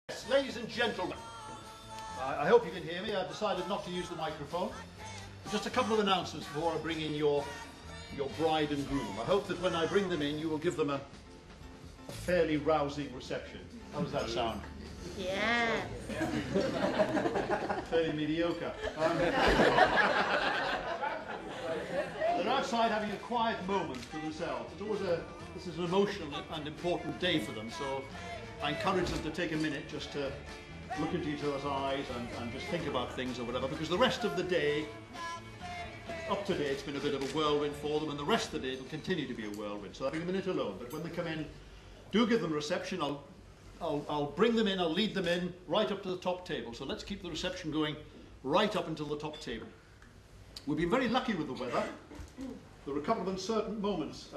Yes, ladies and gentlemen, I hope you can hear me. I've decided not to use the microphone. Just a couple of announcements before I bring in your bride and groom. I hope that when I bring them in, you will give them a fairly rousing reception. How does that sound? Yeah. Fairly mediocre. They're outside having a quiet moment to themselves. This is an emotional and important day for them, so I encourage them to take a minute just to look into each other's eyes and just think about things or whatever, because the rest of the day, up to date, it's been a bit of a whirlwind for them, and the rest of the day it'll continue to be a whirlwind. So having a minute alone, but when they come in, do give them a reception. I'll bring them in, I'll lead them in right up to the top table. So let's keep the reception going right up until the top table. We've been very lucky with the weather. There were a couple of uncertain moments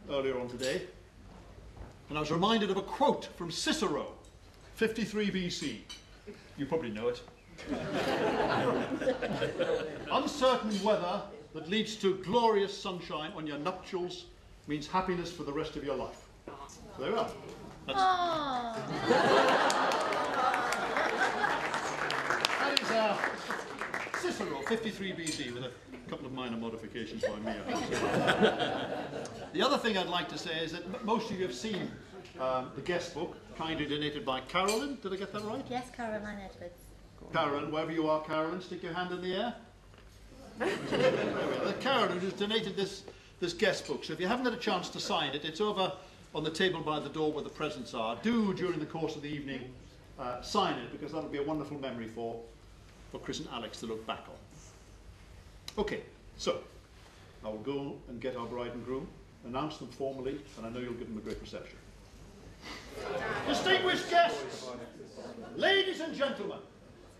earlier on today, and I was reminded of a quote from Cicero, 53 BC. You probably know it. Uncertain weather that leads to glorious sunshine on your nuptials means happiness for the rest of your life. So there we are. That is Cicero, 53 BC, with a couple of minor modifications by me. The other thing I'd like to say is that most of you have seen the guest book, kindly donated by Carolyn. Did I get that right? Yes, Caroline Edwards. Carolyn, wherever you are, Carolyn, stick your hand in the air. Carolyn has donated this guest book, so if you haven't had a chance to sign it, it's over on the table by the door where the presents are. Do, during the course of the evening, sign it, because that'll be a wonderful memory for Chris and Alex to look back on. Okay, so I will go and get our bride and groom, announce them formally, and I know you'll give them a great reception. Distinguished guests, ladies and gentlemen,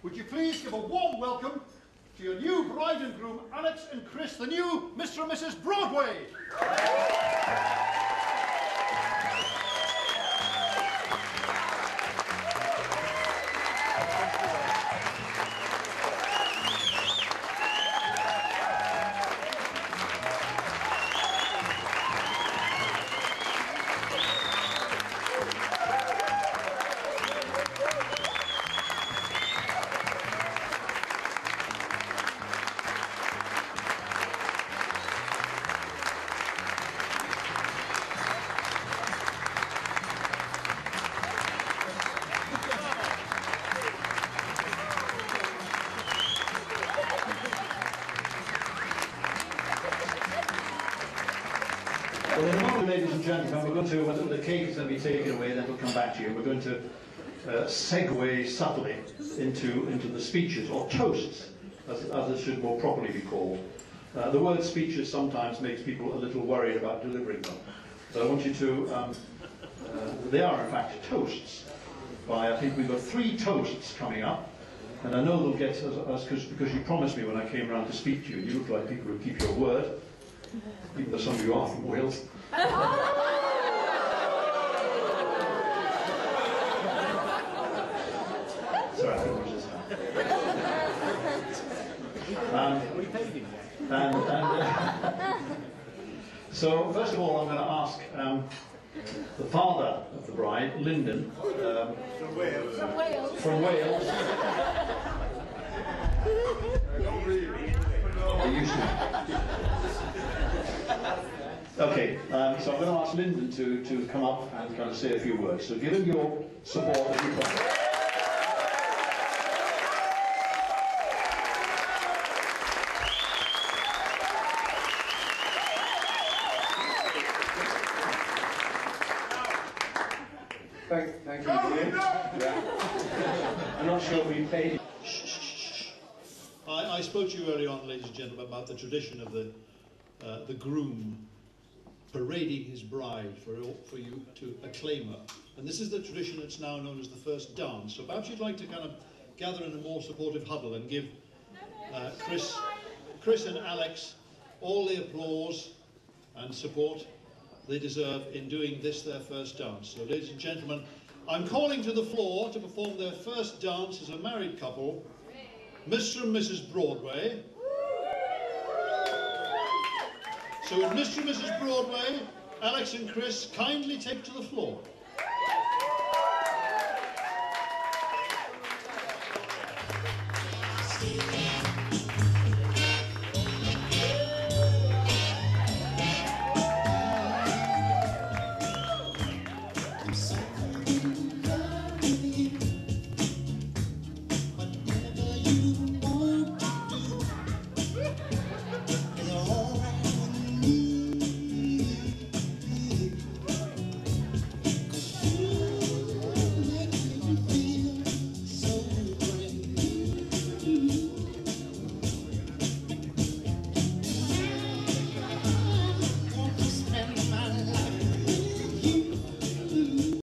would you please give a warm welcome to your new bride and groom, Alex and Chris, the new Mr. and Mrs. Broadway. Well, in a moment, ladies and gentlemen, we're going to, the cake is going to be taken away, then we'll come back to you. We're going to segue subtly into the speeches, or toasts, as it should more properly be called. The word speeches sometimes makes people a little worried about delivering them. So I want you to, they are in fact toasts. I think we've got 3 toasts coming up, and I know they'll get us because you promised me when I came round to speak to you, you look like people who keep your word. Even though some of you are from Wales. Sorry, I don't this so, first of all, I'm going to ask the father of the bride, Lyndon, from Wales. From Wales. They used to. Okay, so I'm going to ask Lyndon to come up and kind of say a few words. So give him your support as you can. Thank you, dear. Yeah. I'm not sure if we paid. I spoke to you earlier on, ladies and gentlemen, about the tradition of the groom parading his bride for you to acclaim her. And this is the tradition that's now known as the first dance. So perhaps you'd like to kind of gather in a more supportive huddle and give Chris and Alex all the applause and support they deserve in doing this, their first dance. So ladies and gentlemen, I'm calling to the floor to perform their first dance as a married couple, Mr. and Mrs. Broadway. So with Mr. and Mrs. Broadway, Alex and Chris kindly take to the floor. Thank you.